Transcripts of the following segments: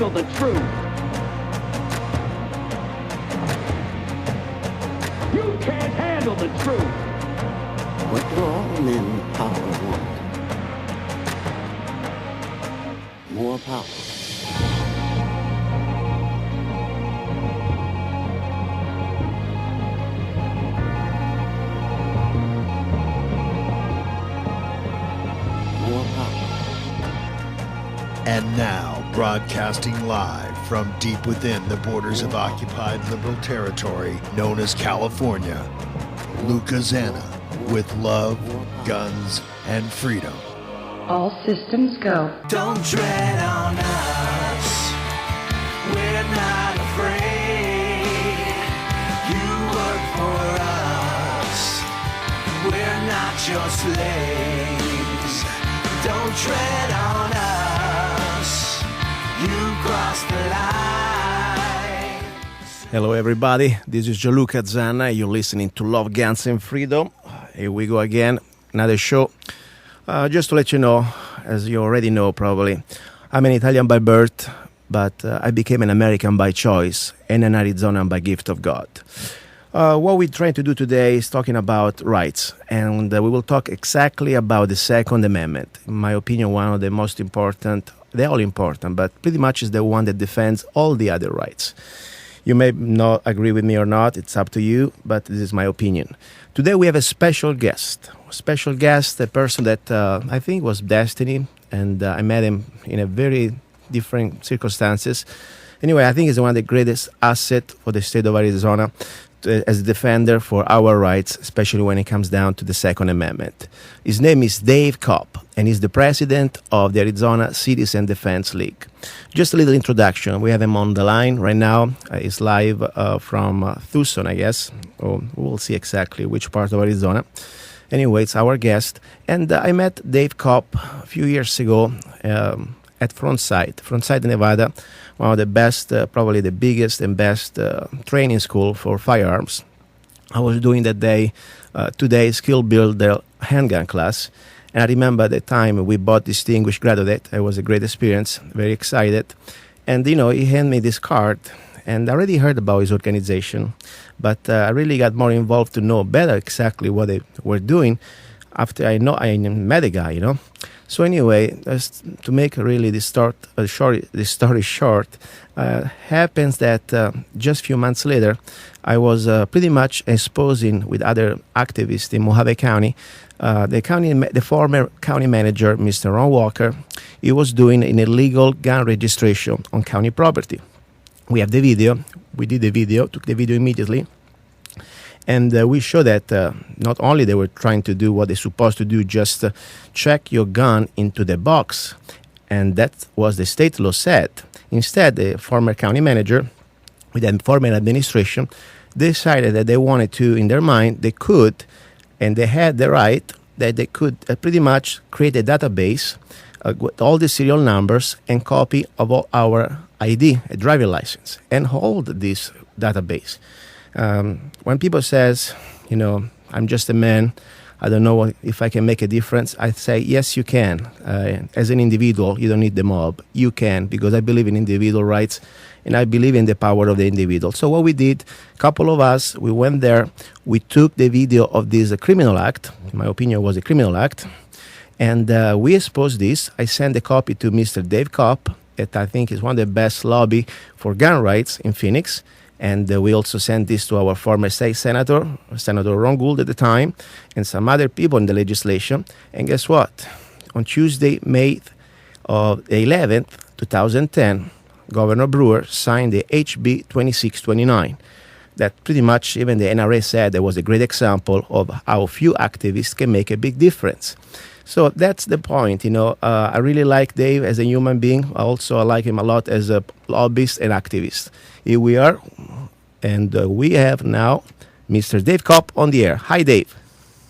handle the truth. You can't handle the truth. What do all men in power want? More power. More power. And now, broadcasting live from deep within the borders of occupied liberal territory known as California, Luca Zanna with Love, Guns, and Freedom. All systems go. Don't tread on us. We're not afraid. You work for us. We're not your slaves. Don't tread on us. You crossed the line. Hello everybody, this is Luca Zanna. You're listening to Love, Guns, and Freedom. Here we go again, another show. Just to let you know, as you already know probably, I'm an Italian by birth, but I became an American by choice and an Arizonan by gift of God. What we're trying to do today is talking about rights, and we will talk exactly about the Second Amendment. In my opinion, one of the most important, they're all important, but pretty much is the one that defends all the other rights. You may not agree with me or not, it's up to you, but this is my opinion. Today we have a special guest, a person that I think was destiny, and I met him in a very different circumstances. Anyway, I think he's one of the greatest assets for the state of Arizona as a defender for our rights, especially when it comes down to the Second Amendment. His name is Dave Kopp, and he's the president of the Arizona Citizen Defense League. Just a little introduction. We have him on the line right now. He's live from Tucson, I guess. We'll see exactly which part of Arizona. Anyway, it's our guest. And I met Dave Kopp a few years ago at Frontside, Nevada, one of the best, probably the biggest and best training school for firearms. I was doing that day, 2 days skill builder handgun class. And I remember at the time we bought Distinguished Graduate. It was a great experience, very excited. And, he handed me this card. And I already heard about his organization, but I really got more involved to know better exactly what they were doing after I met the guy, So anyway, to make really this story short, happens that just a few months later, I was pretty much exposing with other activists in Mojave County. The former county manager, Mr. Ron Walker, he was doing an illegal gun registration on county property. We have the video. We did the video, took the video immediately. And we show that not only they were trying to do what they're supposed to do, just check your gun into the box. And that was the state law said. Instead, the former county manager, with the former administration, decided that they wanted to, in their mind, they could, and they had the right, that they could pretty much create a database with all the serial numbers and copy of all our ID, a driving license, and hold this database. When people says, I'm just a man, I don't know if I can make a difference, I say, yes, you can. As an individual, you don't need the mob. You can, because I believe in individual rights, and I believe in the power of the individual. So what we did, a couple of us, we went there, we took the video of this criminal act, in my opinion, it was a criminal act, and we exposed this. I sent a copy to Mr. Dave Kopp, that I think is one of the best lobby for gun rights in Phoenix. And we also sent this to our former state senator, Senator Ron Gould at the time, and some other people in the legislation. And guess what? On Tuesday, May 11th, 2010, Governor Brewer signed the HB 2629. That pretty much even the NRA said there was a great example of how few activists can make a big difference. So that's the point, I really like Dave as a human being. I like him a lot as a lobbyist and activist. Here we are, and we have now Mr. Dave Kopp on the air. Hi, Dave.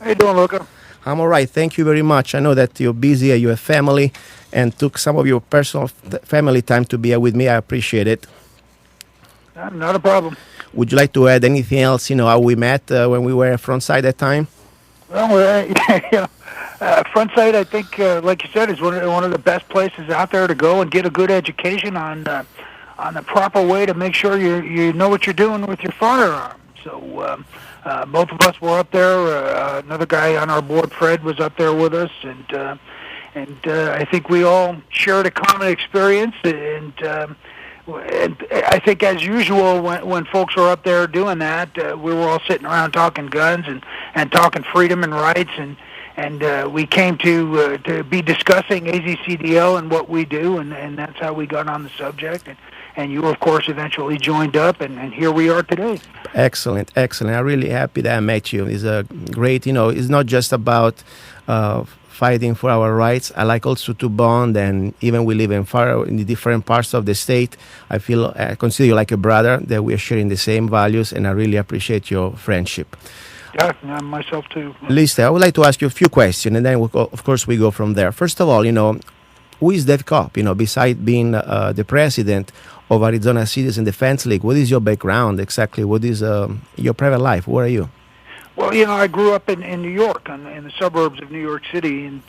How you doing, Luca? I'm all right. Thank you very much. I know that you're busy, you have family, and took some of your personal family time to be here with me. I appreciate it. Not a problem. Would you like to add anything else, how we met when we were at Frontside that time? Well, Frontside, I think, like you said, is one of the best places out there to go and get a good education on on the proper way to make sure you know what you're doing with your firearm. So both of us were up there. Another guy on our board, Fred, was up there with us, and I think we all shared a common experience. And I think, as usual, when folks were up there doing that, we were all sitting around talking guns and talking freedom and rights, and we came to be discussing AZCDL and what we do, and that's how we got on the subject. And you, of course, eventually joined up, and here we are today. Excellent. I'm really happy that I met you. It's a great, it's not just about fighting for our rights. I like also to bond, and even we live in the different parts of the state. I consider you like a brother, that we are sharing the same values, and I really appreciate your friendship. Yeah, myself too. Lisa, I would like to ask you a few questions, and then of course we go from there. First of all, who is Dave Kopp? Besides being the president of Arizona Citizen Defense League, what is your background exactly? What is your private life? Where are you? Well, I grew up in New York, in the suburbs of New York City, and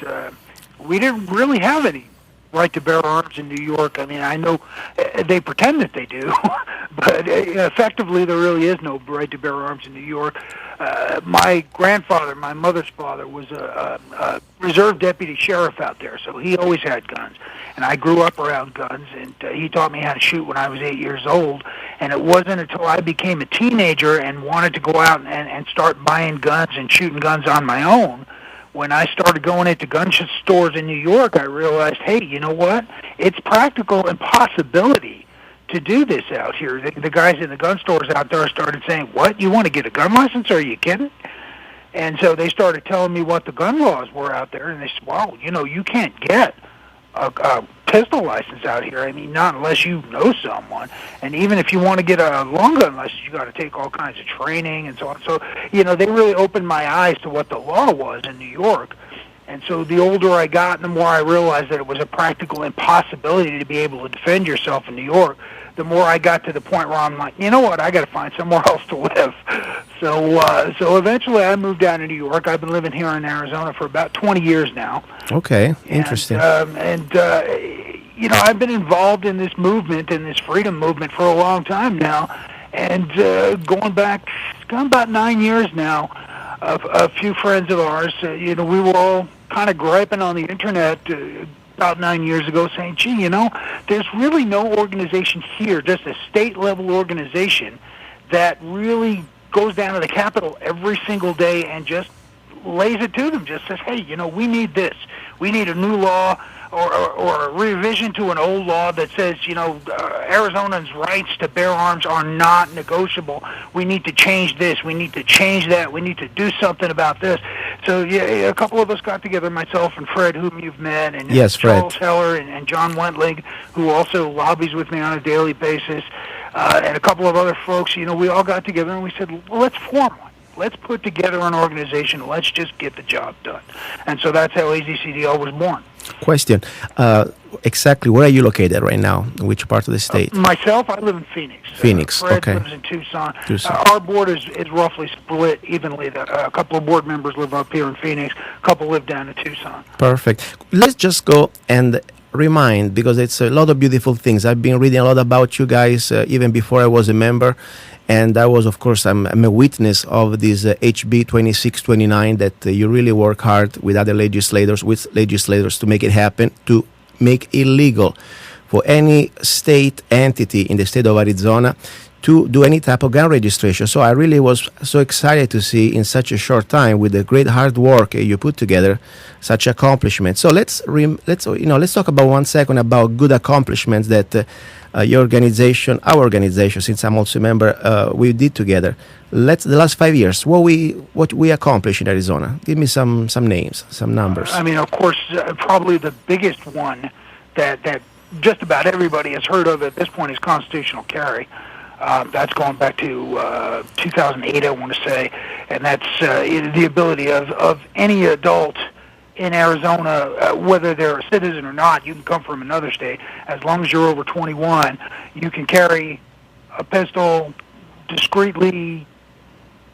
we didn't really have any right to bear arms in New York. I mean, I know they pretend that they do, but effectively there really is no right to bear arms in New York. My grandfather, my mother's father, was a reserve deputy sheriff out there, so he always had guns. And I grew up around guns, and he taught me how to shoot when I was 8 years old. And it wasn't until I became a teenager and wanted to go out and start buying guns and shooting guns on my own, when I started going into gun stores in New York, I realized, hey, you know what? It's practical impossibility to do this out here. The guys in the gun stores out there started saying, what, you want to get a gun license? Are you kidding? And so they started telling me what the gun laws were out there, and they said, well, you can't get a pistol license out here. I mean, not unless you know someone. And even if you want to get a long gun license, you got to take all kinds of training and so on. So, they really opened my eyes to what the law was in New York. And so the older I got, the more I realized that it was a practical impossibility to be able to defend yourself in New York. The more I got to the point where I'm like, you know what, I got to find somewhere else to live. So eventually I moved down to New York. I've been living here in Arizona for about 20 years now. Okay, interesting. I've been involved in this movement, in this freedom movement, for a long time now. And going back about 9 years now, a few friends of ours, we were all kind of griping on the internet about 9 years ago, saying, gee, there's really no organization here, just a state-level organization that really goes down to the Capitol every single day and just lays it to them, just says, hey, we need this. We need a new law or a revision to an old law that says, Arizonans' rights to bear arms are not negotiable. We need to change this. We need to change that. We need to do something about this. So, a couple of us got together, myself and Fred, whom you've met, and yes, Charles Heller and John Wentling, who also lobbies with me on a daily basis, and a couple of other folks. We all got together and we said, well, let's form one. Let's put together an organization. Let's just get the job done. And so that's how AZCDL was born. Question. Exactly where are you located right now? In which part of the state? Myself, I live in Phoenix. Phoenix, Fred okay. lives in Tucson. Our board is roughly split evenly. A couple of board members live up here in Phoenix. A couple live down in Tucson. Perfect. Let's just go and remind, because it's a lot of beautiful things. I've been reading a lot about you guys even before I was a member. And I was, of course, I'm a witness of this HB 2629 that you really work hard with other legislators, to make it happen, to make illegal for any state entity in the state of Arizona to do any type of gun registration. So I really was so excited to see in such a short time, with the great hard work you put together, such accomplishment. So let's talk about 1 second about good accomplishments that your organization, our organization, since I'm also a member, we did together. The last 5 years, what we accomplished in Arizona. Give me some names, some numbers. I mean, of course, probably the biggest one that just about everybody has heard of at this point is constitutional carry. That's going back to 2008, I want to say, and that's the ability of any adult in Arizona, whether they're a citizen or not, you can come from another state, as long as you're over 21, you can carry a pistol discreetly,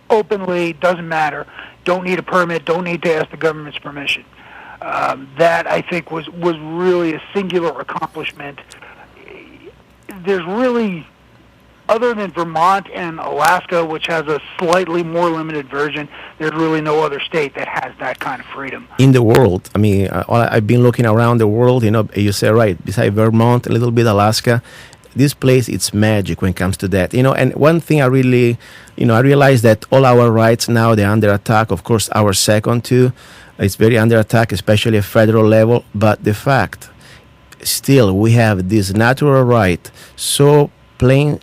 openly, doesn't matter. Don't need a permit, don't need to ask the government's permission. That, I think, was really a singular accomplishment. there's really, other than Vermont and Alaska, which has a slightly more limited version, there's really no other state that has that kind of freedom. In the world, I mean, I've been looking around the world, you say, right, beside Vermont, a little bit Alaska, this place, it's magic when it comes to that. And one thing I really, I realize that all our rights now, they're under attack. Of course, our second too, it's very under attack, especially at federal level. But the fact, still, we have this natural right so plain,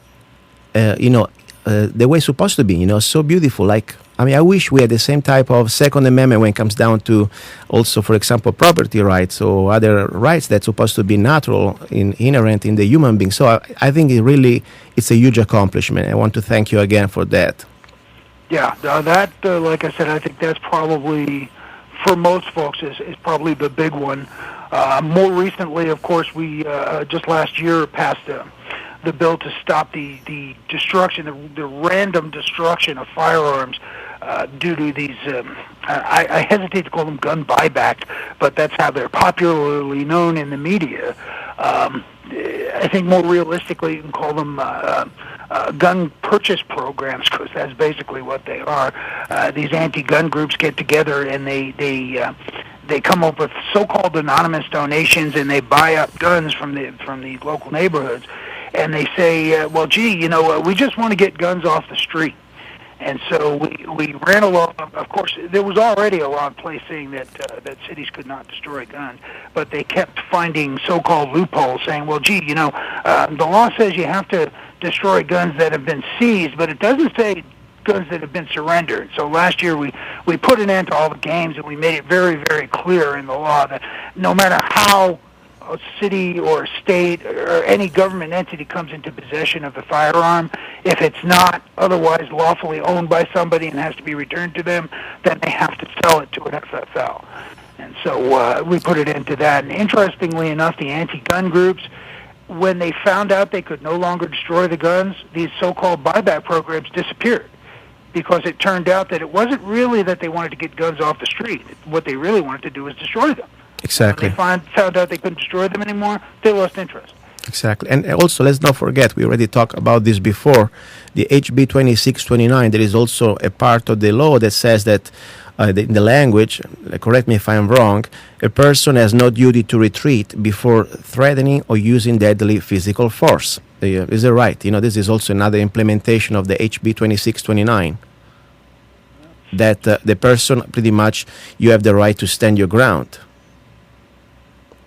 the way it's supposed to be, so beautiful. I wish we had the same type of Second Amendment when it comes down to also, for example, property rights or other rights that's supposed to be natural, inherent in the human being. So I think it's a huge accomplishment. I want to thank you again for that. Yeah, that, like I said, I think that's probably, for most folks, is probably the big one. More recently, of course, we just last year passed the bill to stop the destruction, the random destruction of firearms due to these, I hesitate to call them gun buyback, but that's how they're popularly known in the media. I think more realistically you can call them gun purchase programs, because that's basically what they are. These anti-gun groups get together and they come up with so-called anonymous donations, and they buy up guns from the local neighborhoods. And they say, well, gee, we just want to get guns off the street. And so we ran along. Of course, there was already a law in place saying that cities could not destroy guns, but they kept finding so-called loopholes, saying, well, gee, the law says you have to destroy guns that have been seized, but it doesn't say guns that have been surrendered. So last year we put an end to all the games, and we made it very, very clear in the law that no matter how a city or a state or any government entity comes into possession of the firearm, if it's not otherwise lawfully owned by somebody and has to be returned to them, then they have to sell it to an FFL. And so we put it into that. And interestingly enough, the anti-gun groups, when they found out they could no longer destroy the guns, these so-called buyback programs disappeared, because it turned out that it wasn't really that they wanted to get guns off the street. What they really wanted to do was destroy them. Exactly. When they found out they couldn't destroy them anymore, they lost interest. Exactly. And also, let's not forget, we already talked about this before, the HB 2629, there is also a part of the law that says that in the language, correct me if I'm wrong, a person has no duty to retreat before threatening or using deadly physical force. Is it right? This is also another implementation of the HB 2629. That the person, pretty much, you have the right to stand your ground.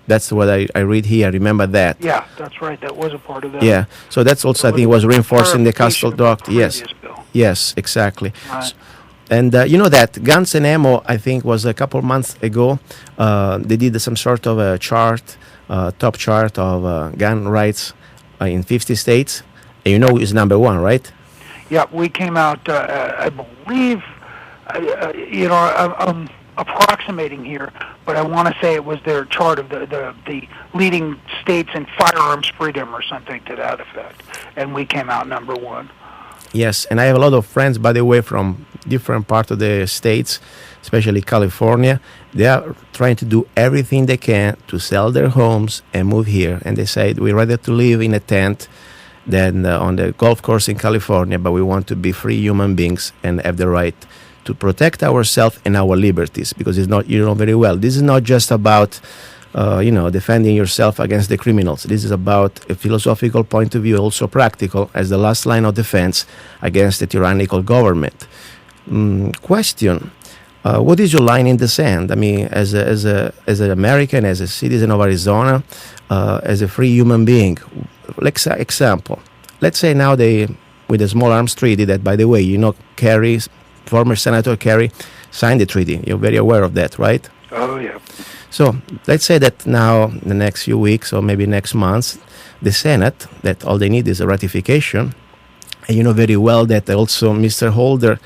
That's what I read here. I remember that. Yeah, that's right. That was a part of that. Yeah. So that's also, I think, was reinforced in the Castle Doctrine. Yes. Bill. Yes, exactly. Right. And that Guns and Ammo, I think, was a couple months ago. They did some sort of a chart, top chart of gun rights in 50 states. And it's number one, right? Yeah, we came out, I believe, I'm approximating here, but I want to say it was their chart of the leading states in firearms freedom or something to that effect, and we came out number one. Yes, and I have a lot of friends, by the way, from different parts of the states, especially California. They are trying to do everything they can to sell their homes and move here, and they say we'd rather to live in a tent than on the golf course in California, but we want to be free human beings and have the right to protect ourselves and our liberties, because it's not, very well, this is not just about, defending yourself against the criminals. This is about a philosophical point of view, also practical, as the last line of defense against the tyrannical government. Question, what is your line in the sand? I mean, as an American, as a citizen of Arizona, as a free human being, example, let's say now with a small arms treaty that, by the way, Kerry, former Senator Kerry, signed the treaty. You're very aware of that, right? Oh, yeah. So let's say that now, the next few weeks or maybe next month, the Senate, that all they need is a ratification. And you know very well that also Mr. Holder,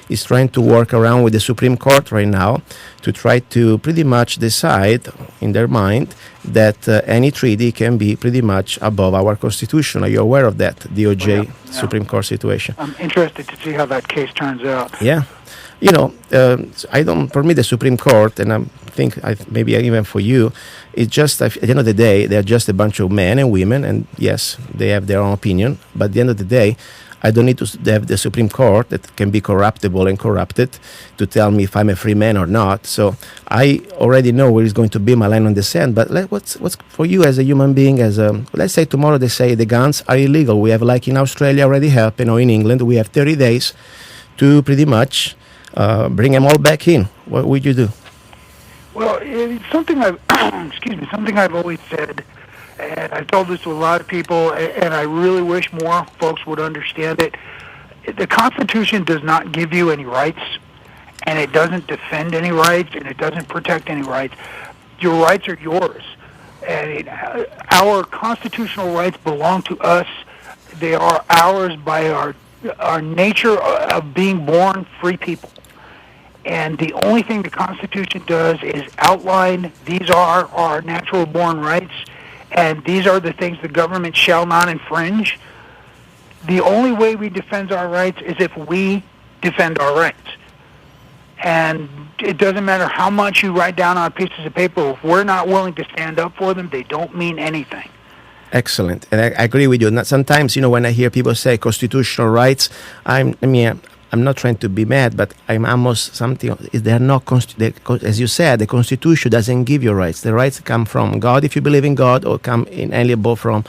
is trying to work around with the Supreme Court right now to try to pretty much decide in their mind that any treaty can be pretty much above our Constitution. Are you aware of that, DOJ Yeah. Supreme Court situation? I'm interested to see how that case turns out. Yeah. You know, I don't. For me, the Supreme Court, and maybe even for you, it's just at the end of the day, they're just a bunch of men and women, and yes, they have their own opinion. But at the end of the day, I don't need to have the Supreme Court that can be corruptible and corrupted to tell me if I'm a free man or not. So I already know where is going to be my line on the sand. But what's for you as a human being? Let's say tomorrow they say the guns are illegal. We have, like in Australia already happened, or in England, we have 30 days to pretty much bring them all back in. What would you do? Well, it's something something I've always said, and I've told this to a lot of people, and I really wish more folks would understand it. The Constitution does not give you any rights, and it doesn't defend any rights, and it doesn't protect any rights. Your rights are yours, and our constitutional rights belong to us. They are ours by our nature of being born free people. And the only thing the Constitution does is outline these are our natural born rights, and these are the things the government shall not infringe. The only way we defend our rights is if we defend our rights. And it doesn't matter how much you write down on pieces of paper. If we're not willing to stand up for them, they don't mean anything. Excellent, and I agree with you. Sometimes, when I hear people say constitutional rights, I'm not trying to be mad, but I'm almost something. They're not, as you said, the Constitution doesn't give you rights. The rights come from God if you believe in God, or come inalienable from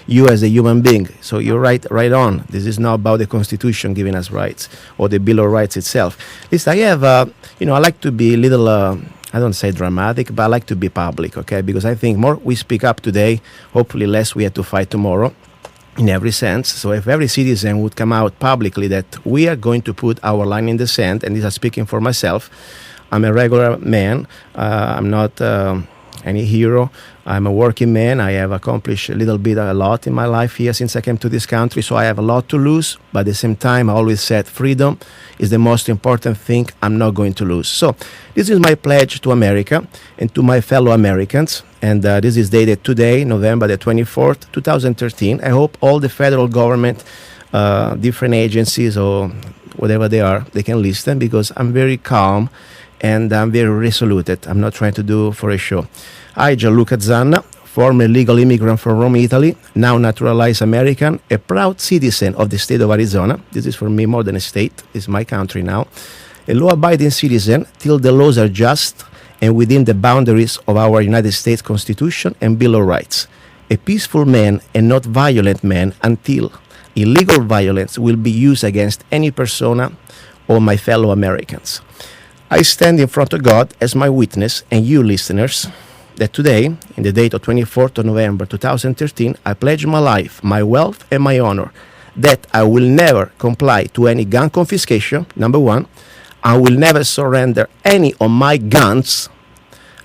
you as a human being. So you're right on. This is not about the Constitution giving us rights or the Bill of Rights itself. At least I have, I like to be a little, I don't say dramatic, but I like to be public, okay? Because I think more we speak up today, hopefully less we have to fight tomorrow. In every sense. So if every citizen would come out publicly that we are going to put our line in the sand, and this is speaking for myself, I'm a regular man, I'm not any hero, I'm a working man, I have accomplished a lot in my life here since I came to this country, so I have a lot to lose, but at the same time I always said freedom is the most important thing I'm not going to lose. So this is my pledge to America and to my fellow Americans. And this is dated today, November the 24th, 2013. I hope all the federal government, different agencies or whatever they are, they can listen, because I'm very calm and I'm very resolute. I'm not trying to do for a show. I, Luca Zanna, former legal immigrant from Rome, Italy, now naturalized American, a proud citizen of the state of Arizona. This is for me more than a state. It's my country now. A law-abiding citizen till the laws are just and within the boundaries of our United States Constitution and Bill of Rights. A peaceful man and not violent man until illegal violence will be used against any persona or my fellow Americans. I stand in front of God as my witness, and you listeners, that today, in the date of 24th of November 2013, I pledge my life, my wealth, and my honor that I will never comply to any gun confiscation, number one. I will never surrender any of my guns,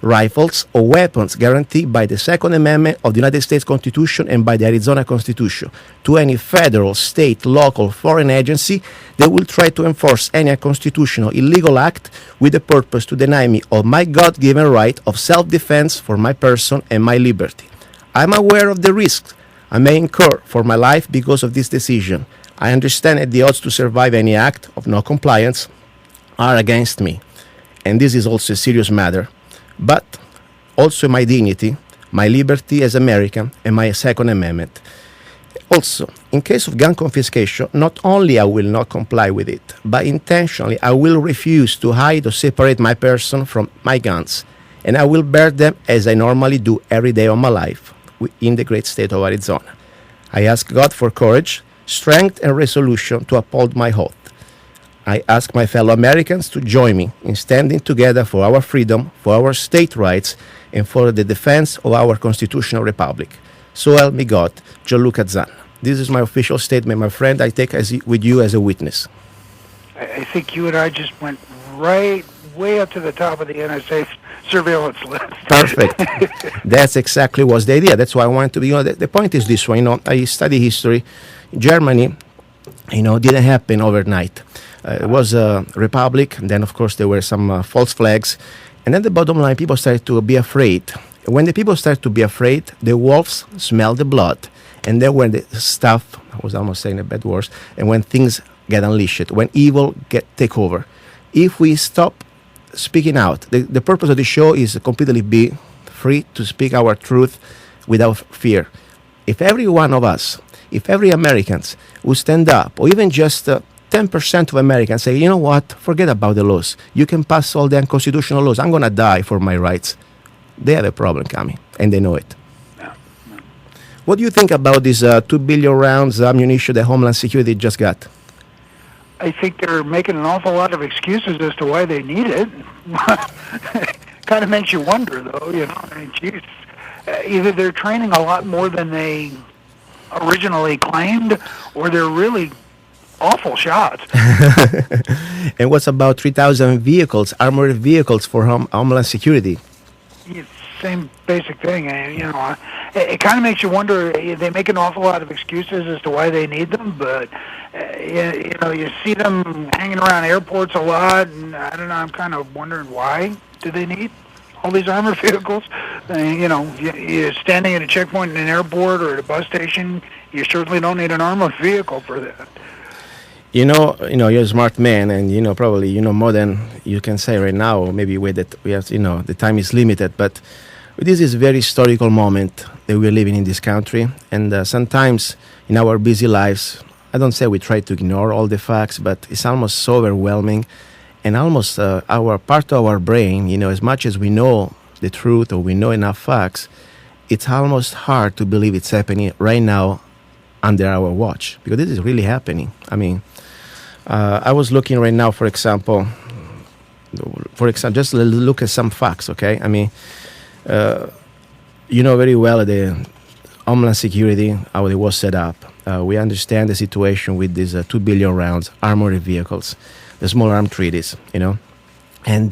rifles, or weapons guaranteed by the Second Amendment of the United States Constitution and by the Arizona Constitution to any federal, state, local, foreign agency that will try to enforce any unconstitutional, illegal act with the purpose to deny me of my God-given right of self-defense for my person and my liberty. I'm aware of the risks I may incur for my life because of this decision. I understand that the odds to survive any act of non-compliance are against me, and this is also a serious matter, but also my dignity, my liberty as American, and my Second Amendment. Also, in case of gun confiscation, not only I will not comply with it, but intentionally I will refuse to hide or separate my person from my guns, and I will bear them as I normally do every day of my life in the great state of Arizona. I ask God for courage, strength, and resolution to uphold my oath. I ask my fellow Americans to join me in standing together for our freedom, for our state rights, and for the defense of our constitutional republic. So help me God, Luca Zanna. This is my official statement, my friend. I take with you as a witness. I think you and I just went way up to the top of the NSA surveillance list. Perfect. That's exactly what's the idea. That's why I want to be. The point is this one. I study history. Germany, didn't happen overnight. It was a republic, and then of course there were some false flags, and then the bottom line, people started to be afraid. When the people start to be afraid, the wolves smell the blood, and then when the stuff, I was almost saying a bad word, and when things get unleashed, when evil take over. If we stop speaking out, the purpose of the show is to completely be free to speak our truth without fear. If every one of us, if every Americans would stand up, or even just 10% of Americans say, you know what, forget about the laws. You can pass all the unconstitutional laws. I'm going to die for my rights. They have a problem coming, and they know it. What do you think about these 2 billion rounds ammunition that Homeland Security just got? I think they're making an awful lot of excuses as to why they need it. Kind of makes you wonder, though, you know. I mean, geez, either they're training a lot more than they originally claimed, or they're really awful shots. And what's about 3,000 vehicles, armored vehicles for Homeland Security? Same basic thing. You know, it kind of makes you wonder. They make an awful lot of excuses as to why they need them, but you know, you see them hanging around airports a lot, and I don't know. I'm kind of wondering, why do they need all these armored vehicles? You know, you're standing at a checkpoint in an airport or at a bus station. You certainly don't need an armored vehicle for that. You know, you're a smart man, and you know probably you know more than you can say right now. Or maybe we have, you know, the time is limited, but this is a very historical moment that we're living in this country, and sometimes in our busy lives, I don't say we try to ignore all the facts, but it's almost so overwhelming, and almost our part of our brain, you know, as much as we know the truth or we know enough facts, it's almost hard to believe it's happening right now under our watch, because this is really happening. I mean, I was looking right now, for example, just look at some facts, okay? I mean, you know very well the Homeland Security, how it was set up. We understand the situation with these 2 billion rounds, armored vehicles, the small arms treaties, you know. And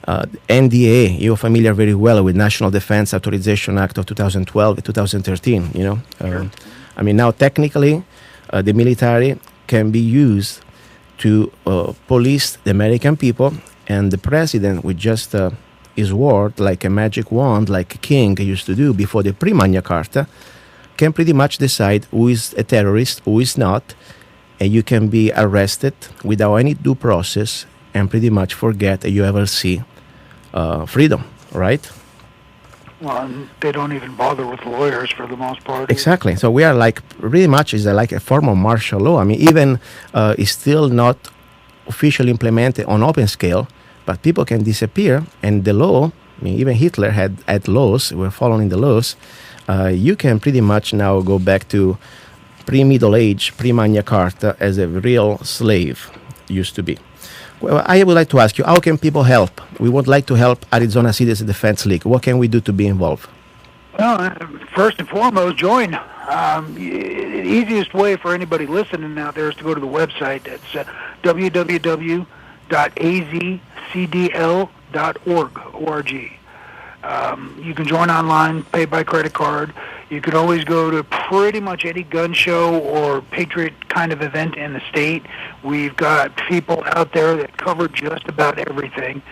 NDA, you're familiar very well with National Defense Authorization Act of 2012 and 2013, you know. Sure. I mean, now technically, the military can be used to police the American people, and the president with just his word, like a magic wand, like a king used to do before the pre-Magna Carta, can pretty much decide who is a terrorist, who is not, and you can be arrested without any due process and pretty much forget that you ever see freedom, right? Well, they don't even bother with lawyers for the most part. Exactly. So we are like pretty much is like a form of martial law. I mean, even it's still not officially implemented on open scale, but people can disappear, and the law, I mean, even Hitler had laws, we're following the laws. You can pretty much now go back to pre-Middle Age, pre-Magna Carta as a real slave used to be. Well, I would like to ask you, how can people help? We would like to help Arizona Citizens Defense League. What can we do to be involved? Well, first and foremost, join. The easiest way for anybody listening out there is to go to the website. That's www.azcdl.org. You can join online, pay by credit card. You can always go to pretty much any gun show or Patriot kind of event in the state. We've got people out there that cover just about everything.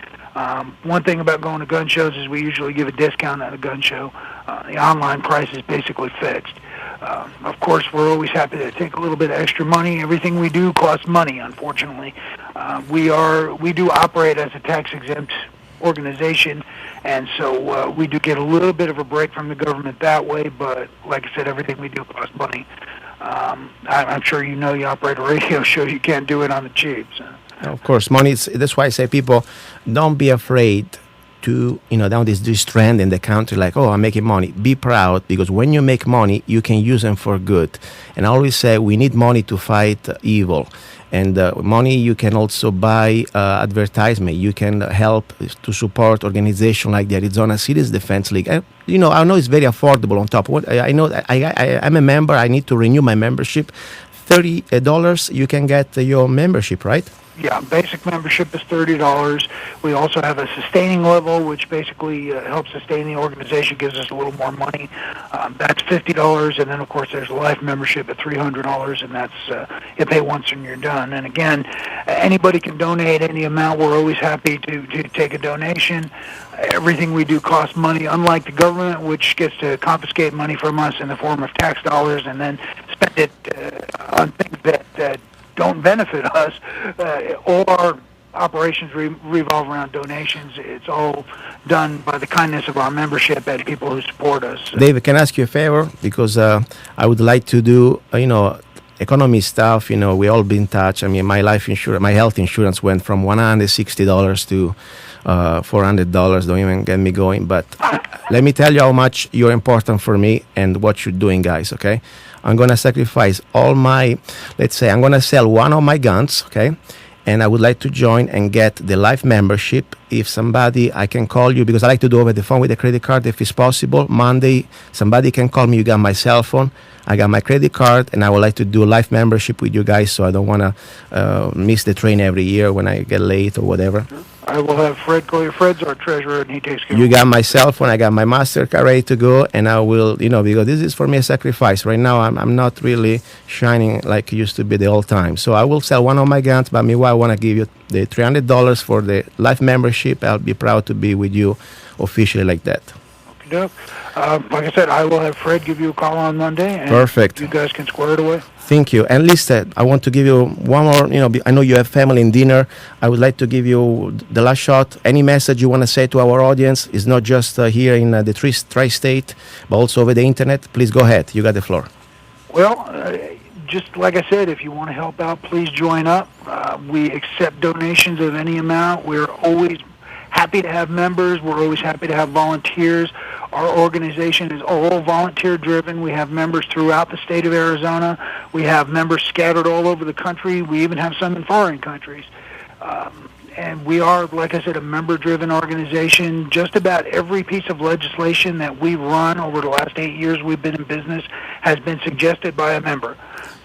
One thing about going to gun shows is we usually give a discount at a gun show. The online price is basically fixed. Of course, we're always happy to take a little bit of extra money. Everything we do costs money, unfortunately. We do operate as a tax-exempt organization, and so we do get a little bit of a break from the government that way, but like I said, everything we do costs money. I'm sure you know, you operate a radio show, you can't do it on the cheap. So. Of course, money is, that's why I say people, don't be afraid to, down this trend in the country, like, oh, I'm making money. Be proud, because when you make money, you can use them for good. And I always say we need money to fight evil. And money, you can also buy advertisement. You can help to support organizations like the Arizona Citizens Defense League. I know it's very affordable on top. I know that I'm a member. I need to renew my membership. $30, you can get your membership, right? Yeah, basic membership is $30. We also have a sustaining level, which basically helps sustain the organization, gives us a little more money. That's $50, and then of course there's a life membership at $300, and that's you pay once and you're done. And again, anybody can donate any amount. We're always happy to take a donation. Everything we do costs money, unlike the government, which gets to confiscate money from us in the form of tax dollars and then spend it on things that don't benefit us. All our operations revolve around donations. It's all done by the kindness of our membership and people who support us. David, can I ask you a favor? Because I would like to do, economy stuff. We all been in touch. I mean, my health insurance went from $160 to $400. Don't even get me going. But let me tell you how much you're important for me and what you're doing, guys. Okay, I'm gonna sacrifice all my. Let's say I'm gonna sell one of my guns. Okay. And I would like to join and get the life membership. If somebody, I can call you because I like to do over the phone with a credit card if it's possible. Monday, somebody can call me. You got my cell phone. I got my credit card, and I would like to do a life membership with you guys so I don't want to miss the train every year when I get late or whatever. I will have Fred call you. Fred's our treasurer, and he takes care of it. You got my cell phone. I got my MasterCard ready to go, and I will, because this is for me a sacrifice. Right now, I'm not really shining like it used to be the old time. So I will sell one of my guns, but meanwhile, I want to give you the $300 for the life membership. I'll be proud to be with you officially like that. Okay, like I said, I will have Fred give you a call on Monday, and Perfect. You guys can square it away. Thank you. And Lisa, I want to give you one more, I know you have family and dinner. I would like to give you the last shot. Any message you want to say to our audience is not just here in the tri-state, but also over the internet. Please go ahead. You got the floor. Well, just like I said, if you want to help out, please join up. We accept donations of any amount. We're always happy to have members. We're always happy to have volunteers. Our organization is all volunteer-driven. We have members throughout the state of Arizona. We have members scattered all over the country. We even have some in foreign countries. And we are, like I said, a member-driven organization. Just about every piece of legislation that we run over the last 8 years we've been in business has been suggested by a member.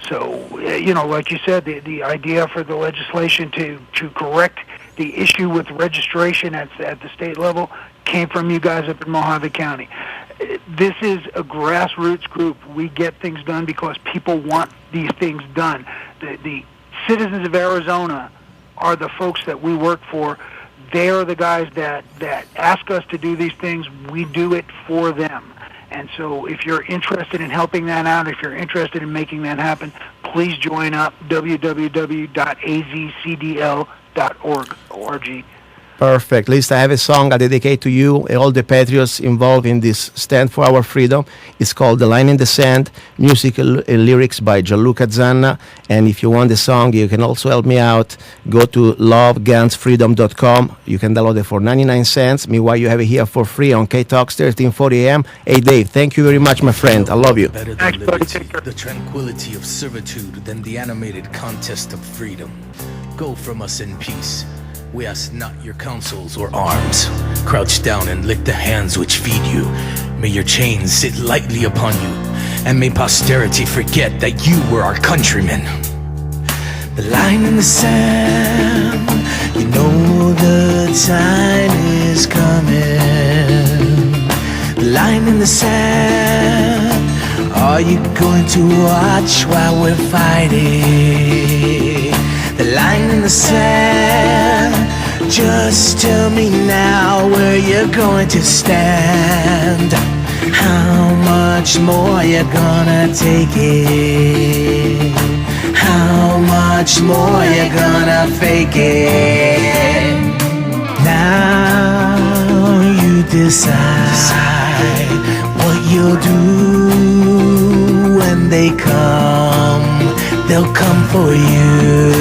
So, like you said, the idea for the legislation to correct the issue with registration at the state level came from you guys up in Mojave County. This is a grassroots group. We get things done because people want these things done. The citizens of Arizona are the folks that we work for. They are the guys that ask us to do these things. We do it for them. And so if you're interested in helping that out, if you're interested in making that happen, please join up, www.azcdl.org. Perfect. Lisa, I have a song I dedicate to you and all the patriots involved in this stand for our freedom. It's called The Line in the Sand, music and lyrics by Luca Zanna. And if you want the song, you can also help me out. Go to lovegunsfreedom.com. You can download it for 99 cents. Meanwhile, you have it here for free on K-Talks 1340 AM. Hey, Dave, thank you very much, my friend. I love you. Better than liberty, the tranquility of servitude than the animated contest of freedom. Go from us in peace. We ask not your counsels or arms. Crouch down and lick the hands which feed you. May your chains sit lightly upon you, and may posterity forget that you were our countrymen. The line in the sand, you know the time is coming. The line in the sand, are you going to watch while we're fighting? The line in the sand, just tell me now where you're going to stand. How much more you're gonna take it? How much more you're gonna fake it? Now you decide what you'll do when they come. They'll come for you.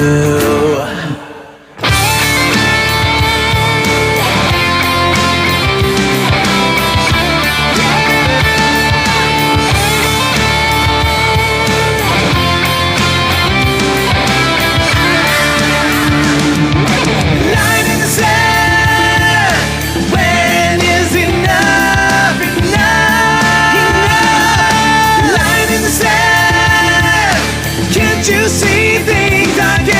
You see things I can't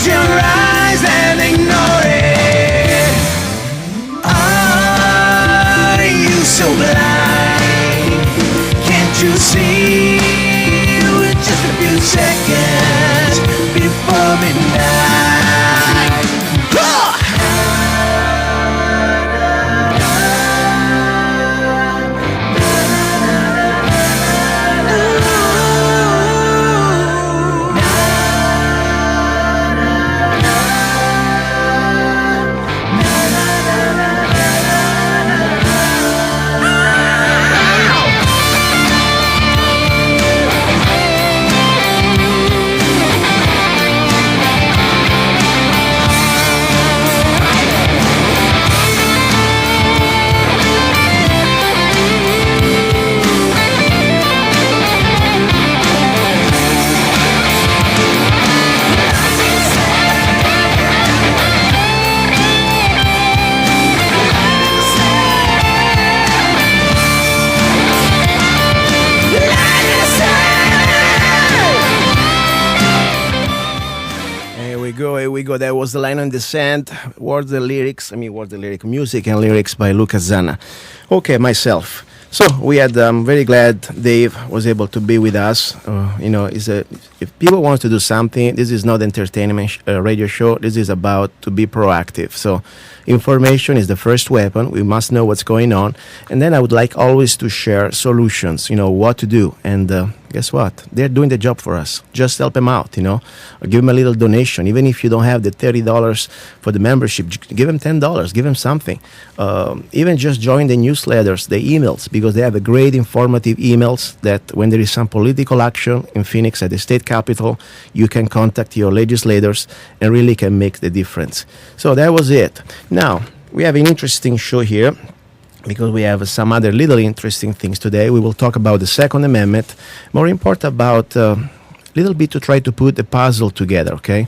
Close your eyes and ignore it. Are you so blind? Can't you see? With just a few seconds before midnight. Here we go. That was The Line in the Sand. Music and lyrics by Luca Zanna. Okay, myself. So we had. Very glad Dave was able to be with us. If people want to do something, this is not entertainment radio show. This is about to be proactive. So information is the first weapon. We must know what's going on, and then I would like always to share solutions. What to do, and guess what? They're doing the job for us. Just help them out. Or give them a little donation, even if you don't have the $30 for the membership. Give them $10. Give them something. Even just join the newsletters, the emails, because they have a great informative emails that when there is some political action in Phoenix at the state capitol, you can contact your legislators and really can make the difference. So that was it. Now, we have an interesting show here because we have some other little interesting things today. We will talk about the Second Amendment. More important about a little bit to try to put the puzzle together, okay?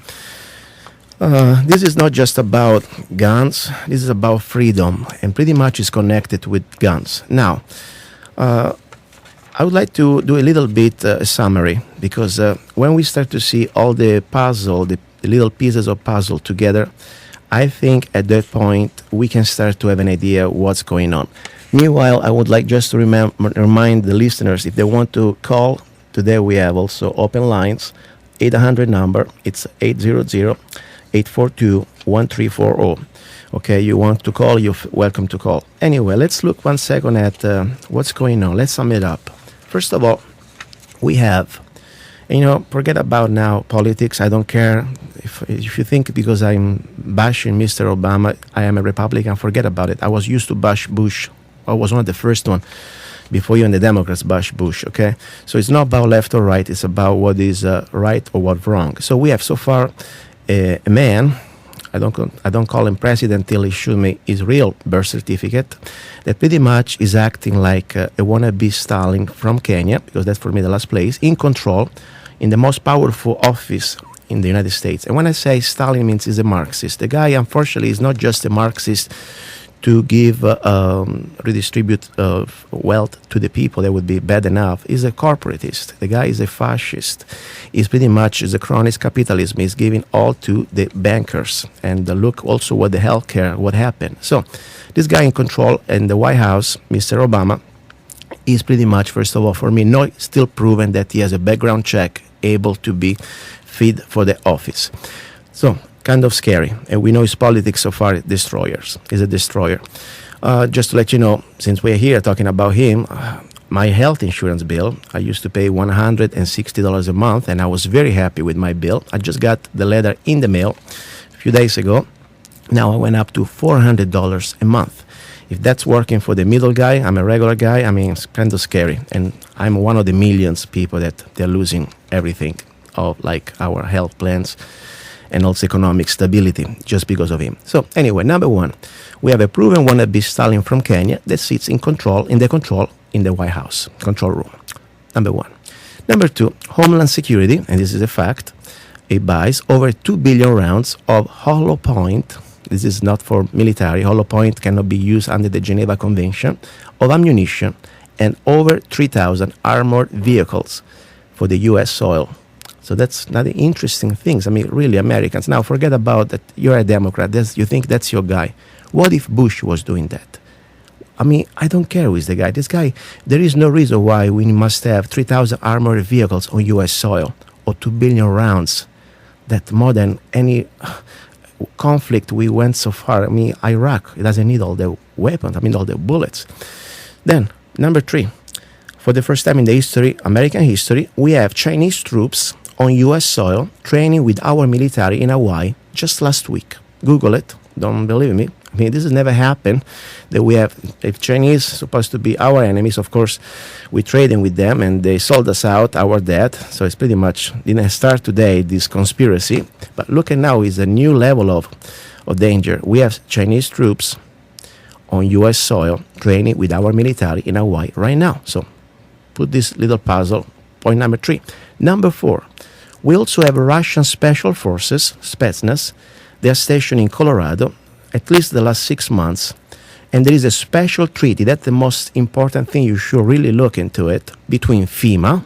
This is not just about guns. This is about freedom, and pretty much is connected with guns. Now, I would like to do a little bit summary, because when we start to see all the puzzle, the little pieces of puzzle together, I think at that point we can start to have an idea what's going on. Meanwhile, I would like just to remind the listeners, if they want to call, today we have also open lines, 800 number, it's 800-842-1340. Okay, you want to call, you're welcome to call. Anyway, let's look 1 second at what's going on. Let's sum it up. First of all, we have, forget about now politics. I don't care if you think because I'm bashing Mr. Obama, I am a Republican, forget about it. I was used to bash Bush. I was one of the first one before you and the Democrats bash Bush, okay? So it's not about left or right. It's about what is right or what wrong. So we have so far a man, I don't call him president till he shows me his real birth certificate, that pretty much is acting like a wannabe Stalin from Kenya, because that's for me the last place, in control, in the most powerful office in the United States. And when I say Stalin, means he's a Marxist. The guy, unfortunately, is not just a Marxist to give, redistribute wealth to the people. That would be bad enough. He's a corporatist. The guy is a fascist. He's pretty much is a cronyist capitalism. He's giving all to the bankers. And look also what the healthcare, what happened. So this guy in control in the White House, Mr. Obama, is pretty much, first of all, for me, still proven that he has a background check able to be fit for the office. So kind of scary. And we know his politics so far, destroyers. He's a destroyer. Just to let you know, since we're here talking about him, my health insurance bill, I used to pay $160 a month, and I was very happy with my bill. I just got the letter in the mail a few days ago. Now I went up to $400 a month. If that's working for the middle guy, I'm a regular guy, I mean, it's kind of scary. And I'm one of the millions of people that they're losing everything of like our health plans and also economic stability just because of him. So anyway, number one, we have a proven wannabe Stalin from Kenya that sits in the White House, control room. Number one. Number two, Homeland Security, and this is a fact, it buys over 2 billion rounds of hollow point. This is not for military. Hollow point cannot be used under the Geneva Convention, of ammunition, and over 3,000 armored vehicles for the U.S. soil. So that's not the interesting things. I mean, really, Americans. Now, forget about that. You're a Democrat. You think that's your guy. What if Bush was doing that? I mean, I don't care who is the guy. This guy, there is no reason why we must have 3,000 armored vehicles on U.S. soil or 2 billion rounds. That more than any conflict we went so far. I mean, Iraq, it doesn't need all the weapons. I mean, all the bullets. Then, number 3. For the first time in the history, American history, we have Chinese troops on U.S. soil training with our military in Hawaii just last week. Google it. Don't believe me. I mean, this has never happened. That we have, if Chinese supposed to be our enemies, of course, we trading with them and they sold us out, our debt. So it's pretty much, didn't start today, this conspiracy. But look at now, is a new level of danger. We have Chinese troops on U.S. soil training with our military in Hawaii right now. So put this little puzzle, point number 3. Number 4, we also have Russian special forces, Spetsnaz. They are stationed in Colorado, at least the last 6 months. And there is a special treaty, that's the most important thing, you should really look into it, between FEMA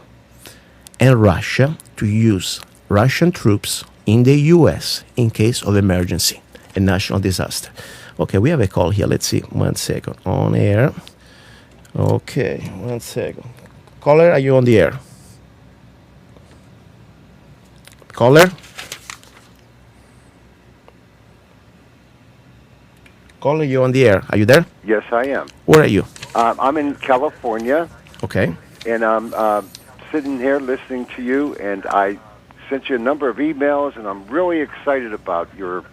and Russia to use Russian troops in the U.S. in case of emergency, a national disaster. Okay, we have a call here. Let's see. 1 second. On air. Okay, 1 second. Caller, are you on the air? Caller? Caller, you on the air? Are you there? Yes, I am. Where are you? I'm in California, Okay. and I'm sitting here listening to you, and I sent you a number of emails, and I'm really excited about your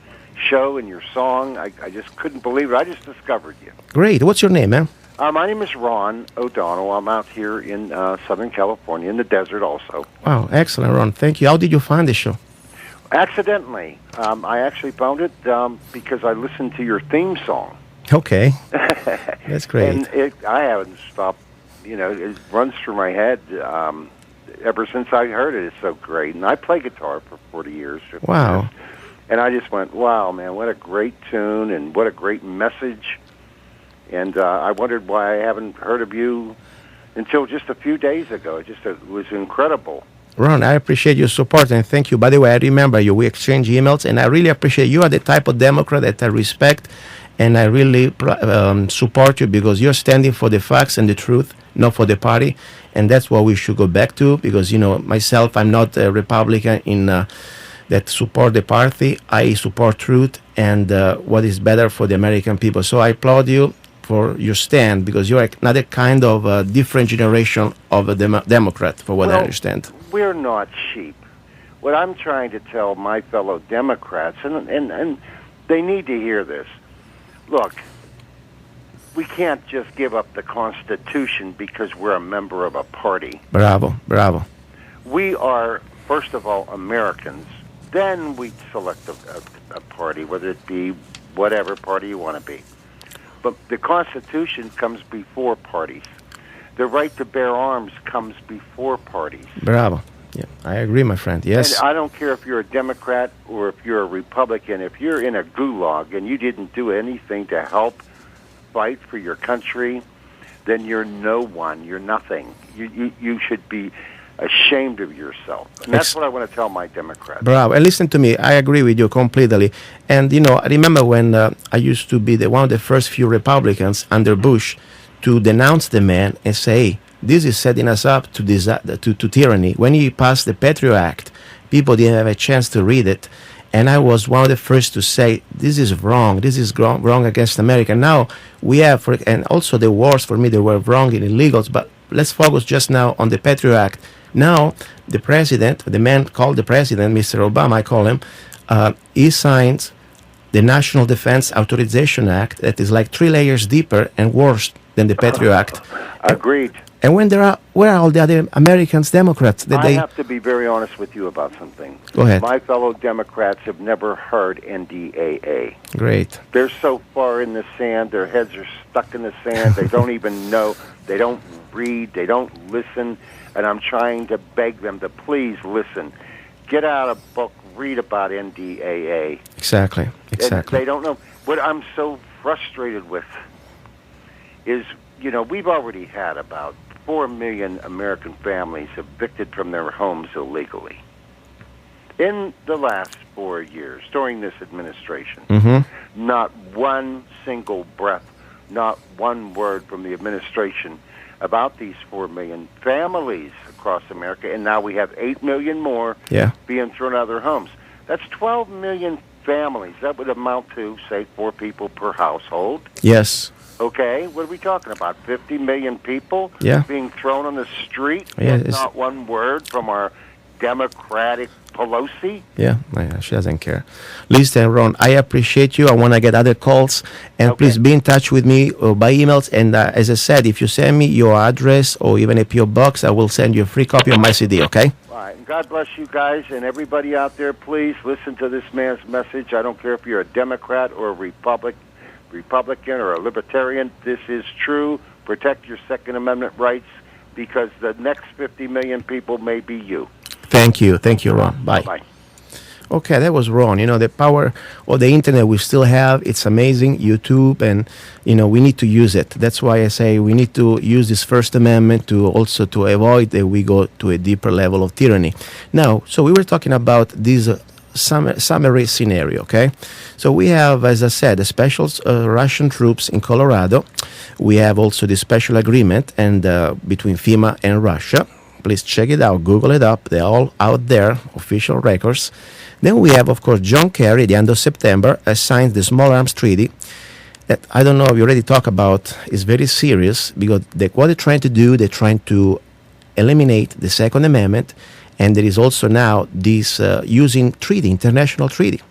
show and your song. I just couldn't believe it. I just discovered you. Great. What's your name, man? My name is Ron O'Donnell. I'm out here in Southern California, in the desert also. Wow, excellent, Ron. Thank you. How did you find the show? Accidentally. I actually found it because I listened to your theme song. Okay. That's great. And I haven't stopped. You know, it runs through my head ever since I heard it. It's so great. And I play guitar for 40 years. 50 Wow. years. And I just went, wow, man, what a great tune and what a great message. And I wondered why I haven't heard of you until just a few days ago. It was incredible. Ron, I appreciate your support and thank you. By the way, I remember you. We exchange emails, and I really appreciate you. Are the type of Democrat that I respect, and I really support you because you're standing for the facts and the truth, not for the party. And that's what we should go back to because, you know, myself, I'm not a Republican that support the party. I support truth and what is better for the American people. So I applaud you for your stand because you're another kind of different generation of a Democrat, for what I understand. We're not sheep. What I'm trying to tell my fellow Democrats, and they need to hear this, look, we can't just give up the Constitution because we're a member of a party. Bravo, bravo. We are, first of all, Americans. Then we select a party, whether it be whatever party you want to be. But the Constitution comes before parties. The right to bear arms comes before parties. Bravo. Yeah, I agree, my friend. Yes. And I don't care if you're a Democrat or if you're a Republican. If you're in a gulag and you didn't do anything to help fight for your country, then you're no one. You're nothing. You should be ashamed of yourself. And that's what I want to tell my Democrats. Bravo. And listen to me. I agree with you completely. And, you know, I remember when I used to be one of the first few Republicans under Bush to denounce the man and say, hey, this is setting us up to tyranny. When he passed the Patriot Act, people didn't have a chance to read it. And I was one of the first to say, this is wrong. This is wrong against America. Now we have, and also the wars for me, they were wrong in illegals. But let's focus just now on the Patriot Act. Now the president, the man called the president, Mr. Obama, I call him, he signed the National Defense Authorization Act that is like 3 layers deeper and worse than the Patriot Act. Agreed. And when where are all the other Americans, Democrats? I have to be very honest with you about something. Go ahead. My fellow Democrats have never heard NDAA. Great. They're so far in the sand, their heads are stuck in the sand, they don't even know, they don't read, they don't listen, and I'm trying to beg them to please listen. Get out a book, read about NDAA. Exactly. And they don't know. What I'm so frustrated with is, you know, we've already had about 4 million American families evicted from their homes illegally. In the last 4 years, during this administration, not one single breath, not one word from the administration about these 4 million families across America, and now we have 8 million more being thrown out of their homes. That's 12 million families. That would amount to, say, 4 people per household. Yes. Okay, what are we talking about? 50 million people being thrown on the street? Yeah, not one word from our Democratic Pelosi? Yeah, she doesn't care. Listen, Ron, I appreciate you. I want to get other calls. And please be in touch with me by emails. And as I said, if you send me your address or even a P.O. box, I will send you a free copy of my CD, okay? All right. And God bless you guys. And everybody out there, please listen to this man's message. I don't care if you're a Democrat or a Republican or a Libertarian. This is true. Protect your Second Amendment rights, because the next 50 million people may be you. Thank you, Ron. Bye. Bye. Okay, that was Ron. The power of the internet we still have, it's amazing, YouTube, and, we need to use it. That's why I say we need to use this First Amendment to avoid that we go to a deeper level of tyranny. Now, so we were talking about this summary scenario, okay? So we have, as I said, the special Russian troops in Colorado. We have also the special agreement between FEMA and Russia. Please check it out, Google it up. They're all out there, official records. Then we have, of course, John Kerry, at the end of September, signed the Small Arms Treaty that, I don't know if you already talked about, is very serious, because what they're trying to do, they're trying to eliminate the Second Amendment, and there is also now this using treaty, international treaty.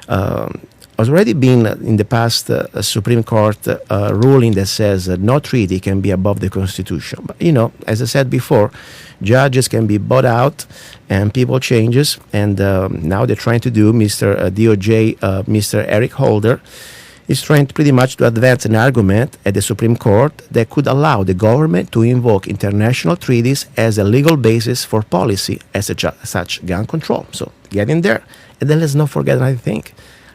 Has already been in the past a Supreme Court ruling that says no treaty can be above the Constitution. But, as I said before, judges can be bought out and people changes. And now they're trying to do, Mr. DOJ, Mr. Eric Holder, is trying pretty much to advance an argument at the Supreme Court that could allow the government to invoke international treaties as a legal basis for policy as such gun control. So get in there. And then let's not forget another thing.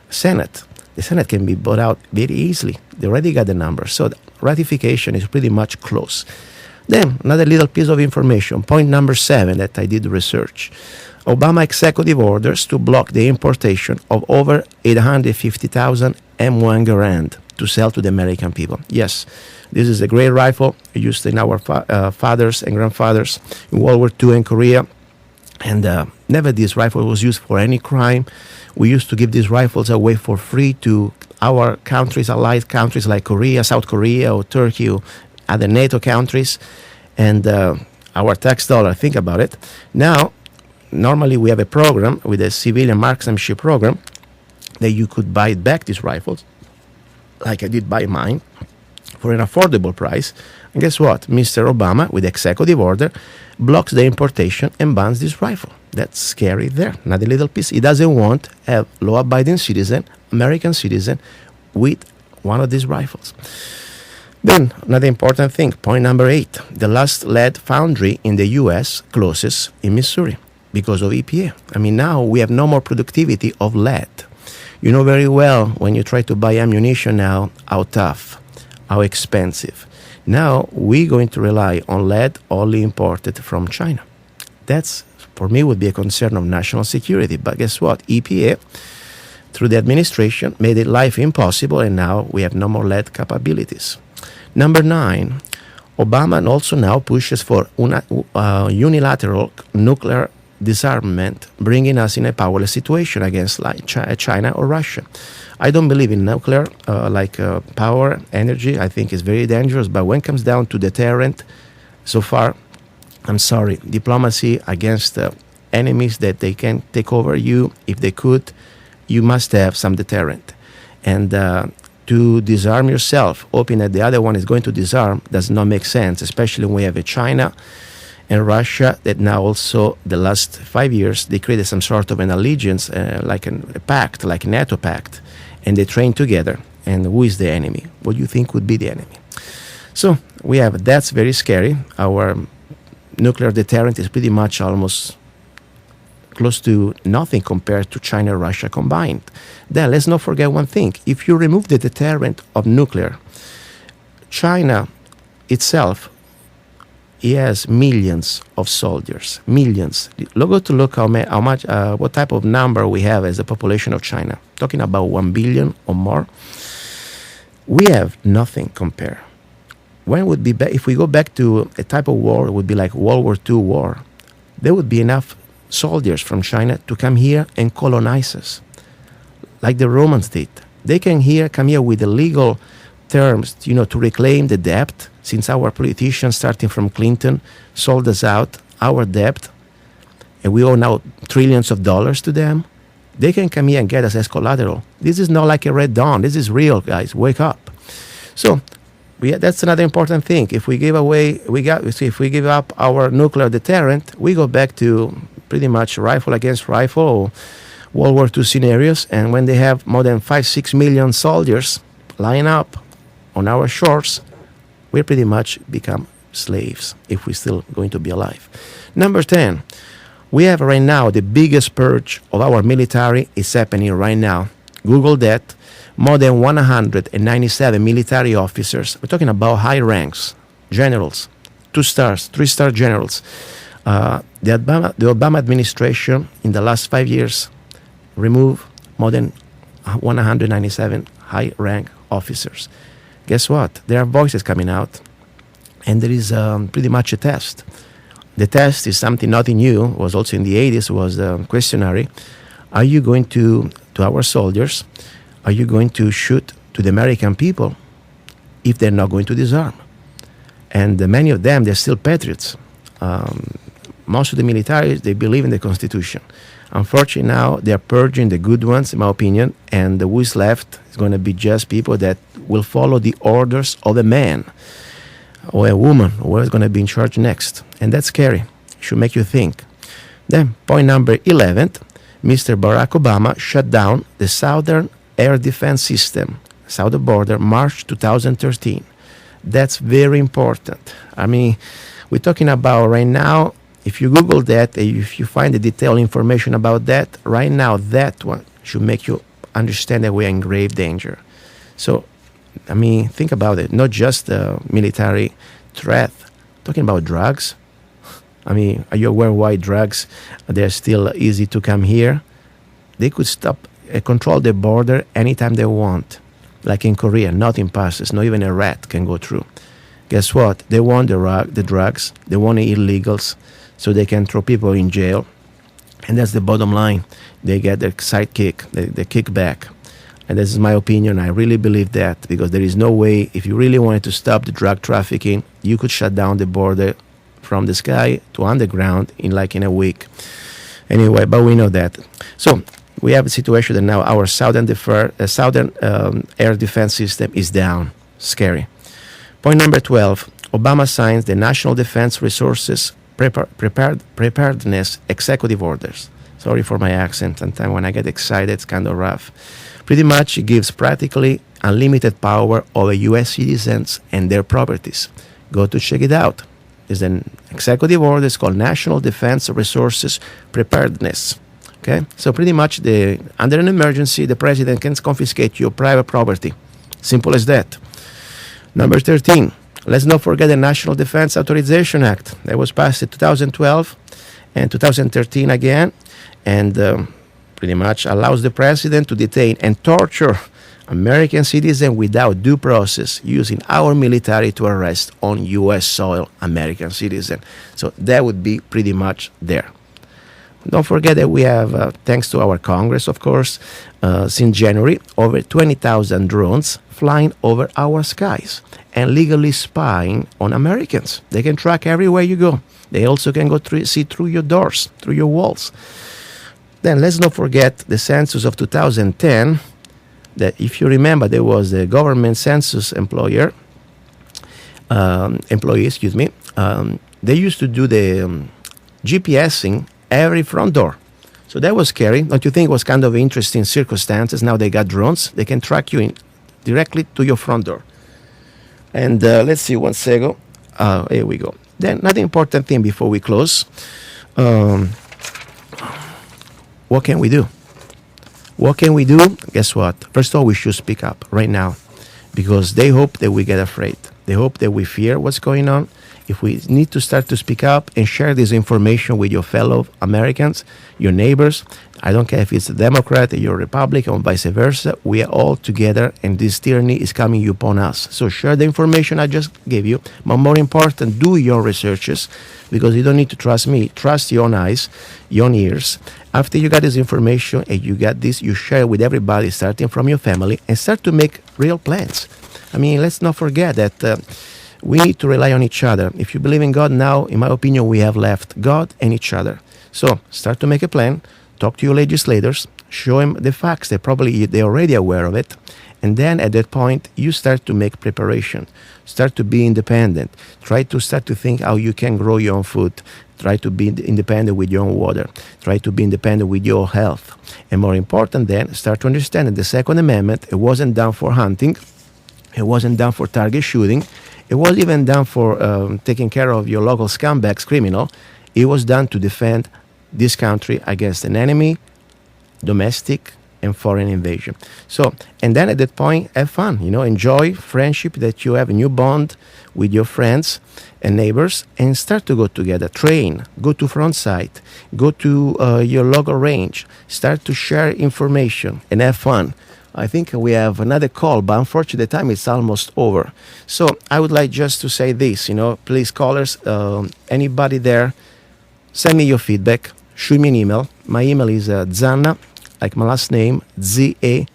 The Senate can be bought out very easily. They already got the numbers. So the ratification is pretty much close. Then, another little piece of information. Point number 7 that I did research. Obama executive orders to block the importation of over 850,000 M1 Garand to sell to the American people. Yes, this is a great rifle used in our fathers and grandfathers in World War II and Korea. And never this rifle was used for any crime. We used to give these rifles away for free to our countries, allied countries like Korea, South Korea, or Turkey, or other NATO countries. And our tax dollar, think about it. Now, normally we have a program with a civilian marksmanship program that you could buy back these rifles, like I did buy mine, for an affordable price. And guess what? Mr. Obama, with executive order, blocks the importation and bans this rifle. That's scary there. Another little piece. He doesn't want a law-abiding citizen, American citizen, with one of these rifles. Then, another important thing, point number 8. The last lead foundry in the U.S. closes in Missouri because of EPA. I mean, now we have no more productivity of lead. You know very well when you try to buy ammunition now, how tough, how expensive. Now we're going to rely on lead only imported from China. That's, for me, would be a concern of national security. But guess what? EPA, through the administration, made it life impossible, and now we have no more lead capabilities. Number 9, Obama also now pushes for unilateral nuclear disarmament, bringing us in a powerless situation against China or Russia. I don't believe in nuclear, power, energy. I think it's very dangerous. But when it comes down to deterrent, so far, I'm sorry, diplomacy against enemies that they can take over you, if they could, you must have some deterrent. And to disarm yourself, hoping that the other one is going to disarm, does not make sense, especially when we have a China and Russia that now also, the last 5 years, they created some sort of an allegiance, like a pact, like a NATO pact, and they train together. And who is the enemy? What do you think would be the enemy? So we have, that's very scary. Our nuclear deterrent is pretty much almost close to nothing compared to China and Russia combined. Then let's not forget one thing. If you remove the deterrent of nuclear, China itself he has millions of soldiers, millions. Look how much, what type of number we have as the population of China. Talking about 1 billion or more. We have nothing compared. When would be if we go back to a type of war, it would be like World War II war. There would be enough soldiers from China to come here and colonize us, like the Romans did. They come here with the legal terms, to reclaim the debt, since our politicians, starting from Clinton, sold us out our debt, and we owe now trillions of dollars to them. They can come here and get us as collateral. This is not like a Red Dawn. This is real, guys. Wake up. So that's another important thing. If we give up our nuclear deterrent, we go back to pretty much rifle against rifle or World War II scenarios. And when they have more than 5-6 million soldiers lying up on our shores, we pretty much become slaves if we're still going to be alive. Number 10, we have right now the biggest purge of our military is happening right now. Google that. More than 197 military officers. We're talking about high ranks, generals, 2 stars, 3-star generals. The Obama administration in the last 5 years removed more than 197 high-rank officers. Guess what? There are voices coming out, and there is pretty much a test. The test is something nothing new. It was also in the 80s. Was a questionnaire. Are you going to our soldiers? Are you going to shoot to the American people if they're not going to disarm? And many of them, they're still patriots. Most of the militaries, they believe in the Constitution. Unfortunately, now they're purging the good ones, in my opinion, and who is left is going to be just people that will follow the orders of a man or a woman, who is going to be in charge next. And that's scary. It should make you think. Then, point number 11, Mr. Barack Obama shut down the Southern Air Defense System, southern border, March 2013. That's very important. I mean, we're talking about right now, if you Google that, if you find the detailed information about that, right now, that one should make you understand that we're in grave danger. So, I mean, think about it. Not just the military threat. Talking about drugs. I mean, are you aware why drugs, they're still easy to come here? They could control the border anytime they want. Like in Korea, nothing passes. Not even a rat can go through. Guess what? They want the drugs. They want the illegals, so they can throw people in jail. And that's the bottom line. They get their sidekick, the kickback. And this is my opinion. I really believe that, because there is no way, if you really wanted to stop the drug trafficking, you could shut down the border from the sky to underground in a week. Anyway, but we know that. So we have a situation that now our southern air defense system is down. Scary. Point number 12, Obama signs the National Defense Resources Preparedness Executive Orders. Sorry for my accent. Sometimes when I get excited, it's kind of rough. Pretty much it gives practically unlimited power over U.S. citizens and their properties. Go to check it out. There's an executive order. It's called National Defense Resources Preparedness. Okay, so pretty much under an emergency, the president can confiscate your private property. Simple as that. Number 13, let's not forget the National Defense Authorization Act that was passed in 2012 and 2013 again, and pretty much allows the president to detain and torture American citizens without due process, using our military to arrest on U.S. soil American citizens. So that would be pretty much there. Don't forget that we have, thanks to our Congress, of course, since January, over 20,000 drones flying over our skies and legally spying on Americans. They can track everywhere you go. They also can see through your doors, through your walls. Then let's not forget the census of 2010, that if you remember, there was a government census employee, they used to do the GPSing every front door. So that was scary. Don't you think it was kind of interesting circumstances? Now they got drones. They can track you directly to your front door. And let's see, 1 second. Here we go. Then another important thing before we close. What can we do? What can we do? Guess what? First of all, we should speak up right now, because they hope that we get afraid. They hope that we fear what's going on. If we need to start to speak up and share this information with your fellow Americans, your neighbors, I don't care if it's a Democrat or you're a Republican or vice versa, we are all together and this tyranny is coming upon us. So share the information I just gave you, but more important, do your researches, because you don't need to trust me. Trust your own eyes, your own ears. After you got this information and you got this, you share it with everybody, starting from your family, and start to make real plans. I mean, let's not forget that we need to rely on each other. If you believe in God now, in my opinion, we have left God and each other. So start to make a plan, talk to your legislators, show them the facts. They're already aware of it. And then at that point, you start to make preparation. Start to be independent. Try to start to think how you can grow your own food. Try to be independent with your own water. Try to be independent with your health. And more important then, start to understand that the Second Amendment, it wasn't done for hunting. It wasn't done for target shooting. It wasn't even done for taking care of your local scumbags, criminal. It was done to defend this country against an enemy, domestic and foreign invasion. So, and then at that point, have fun, enjoy friendship that you have, a new bond with your friends and neighbors, and start to go together, train, go to front site, go to your local range, start to share information and have fun. I think we have another call, but unfortunately the time is almost over. So I would like just to say this, please callers, anybody there, send me your feedback, shoot me an email. My email is Zanna, like my last name, ZANNA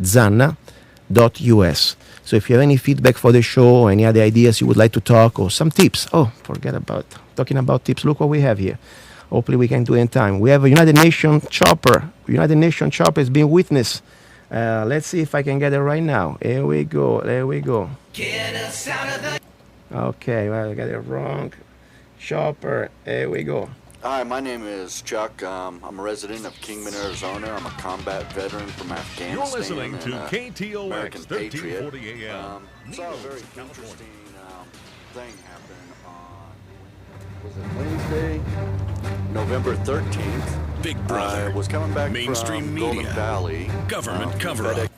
@zanna.us. So if you have any feedback for the show or any other ideas you would like to talk or some tips, forget about talking about tips. Look what we have here. Hopefully we can do it in time. We have a United Nations chopper. United Nations chopper is being witnessed. Let's see if I can get it right now. Here we go. There we go. Okay, well, I got it wrong. Chopper. Here we go. Hi, my name is Chuck. I'm a resident of Kingman, Arizona. I'm a combat veteran from Afghanistan. You're listening to and KTOX American 1340 Patriot. AM. Saw a very interesting thing happen on, was it Wednesday, November 13th? Big Brother. I was coming back Mainstream from media. Golden Valley. Government from cover-up. FedEx